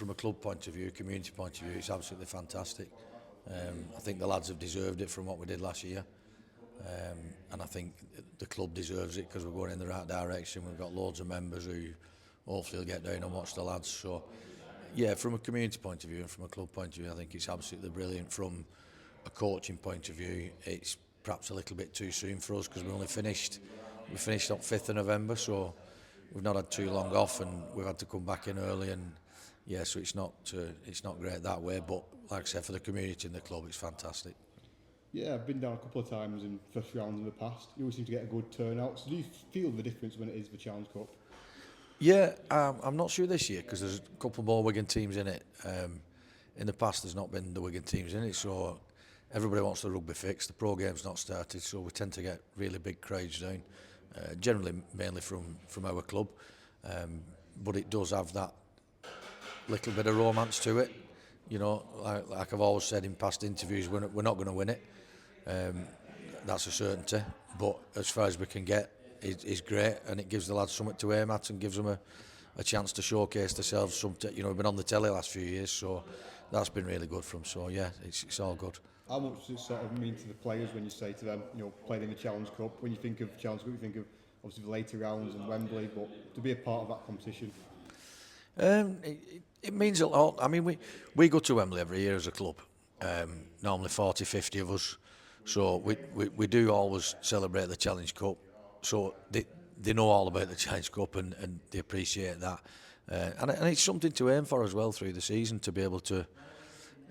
from a club point of view, community point of view, it's absolutely fantastic. I think the lads have deserved it from what we did last year. And I think the club deserves it because we're going in the right direction. We've got loads of members who hopefully will get down and watch the lads. So, yeah, from a community point of view and from a club point of view, I think it's absolutely brilliant. From a coaching point of view, it's perhaps a little bit too soon for us because we finished on 5th of November, so we've not had too long off and we've had to come back in early. And yeah, so it's not great that way. But like I said, for the community and the club, it's fantastic. Yeah, I've been down a couple of times in first rounds in the past. You always seem to get a good turnout. So do you feel the difference when it is the Challenge Cup? Yeah, I'm not sure this year because there's a couple more Wigan teams in it. In the past, there's not been the Wigan teams in it, so everybody wants the rugby fixed. The pro game's not started, so we tend to get really big crowds down. Generally, mainly from our club, but it does have that little bit of romance to it. You know, like I've always said in past interviews, we're not going to win it. That's a certainty. But as far as we can get, is great, and it gives the lads something to aim at and gives them a chance to showcase themselves. You know, we've been on the telly the last few years, so that's been really good for them. So yeah, it's all good. How much does it sort of mean to the players when you say to them, you know, playing in the Challenge Cup? When you think of Challenge Cup, you think of obviously the later rounds and Wembley, but to be a part of that competition. It means a lot. I mean, we go to Wembley every year as a club. Normally 40, 50 of us. So we do always celebrate the Challenge Cup. So they know all about the Challenge Cup and they appreciate that. And it's something to aim for as well through the season, to be able to,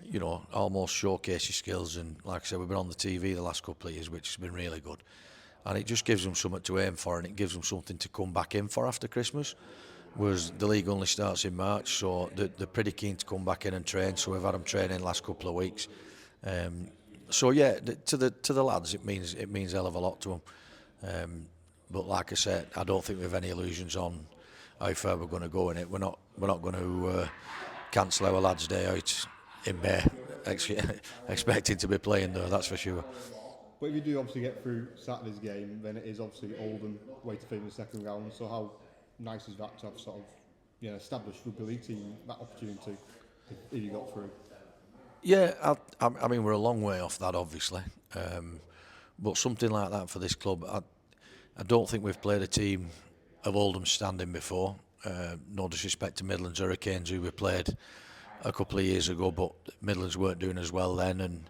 you know, almost showcase your skills. And like I said, we've been on the TV the last couple of years, which has been really good. And it just gives them something to aim for, and it gives them something to come back in for after Christmas. Whereas the league only starts in March, so they're pretty keen to come back in and train. So we've had them training the last couple of weeks. So yeah, to the lads, it means a hell of a lot to them. But like I said, I don't think we have any illusions on how far we're going to go in it. We're not going to cancel our lads' day out in May, expecting to be playing though. That's for sure. But if you do obviously get through Saturday's game, then it is obviously Oldham way to finish the second round. So how nice is that to have sort of, you know, established rugby league team, that opportunity if you got through? Yeah, I mean we're a long way off that obviously, but something like that for this club, I don't think we've played a team of Oldham's standing before. No disrespect to Midlands Hurricanes, who we played a couple of years ago, but Midlands weren't doing as well then, and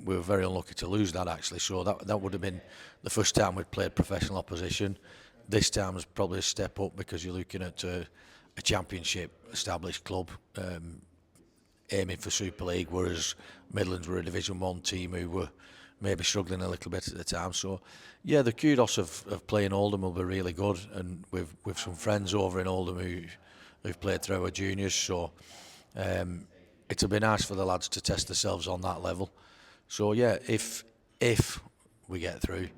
we were very unlucky to lose that actually. So that would have been the first time we'd played professional opposition. This time is probably a step up because you're looking at a championship established club aiming for Super League, whereas Midlands were a Division 1 team who were maybe struggling a little bit at the time. So yeah, the kudos of playing Oldham will be really good, and with some friends over in Oldham who've played through our juniors, so it'll be nice for the lads to test themselves on that level. So yeah, if we get through,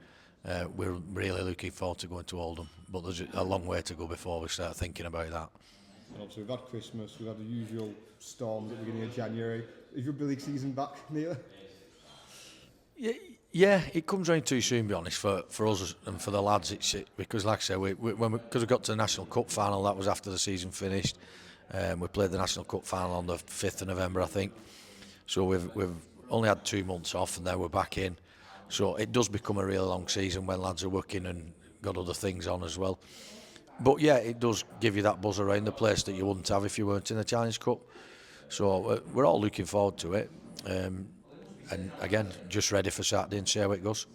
we're really looking forward to going to Oldham, but there's a long way to go before we start thinking about that. And obviously we've had Christmas, we've had the usual storms at the beginning of January. Is rugby league season back, Neil? Yeah, it comes round too soon, to be honest, for us and for the lads. Because like I say, because we got to the National Cup final, that was after the season finished. We played the National Cup final on the 5th of November, I think. So we've only had 2 months off, and now we're back in. So it does become a really long season when lads are working and got other things on as well. But yeah, it does give you that buzz around the place that you wouldn't have if you weren't in the Challenge Cup. So we're all looking forward to it. And again, just ready for Saturday and see how it goes.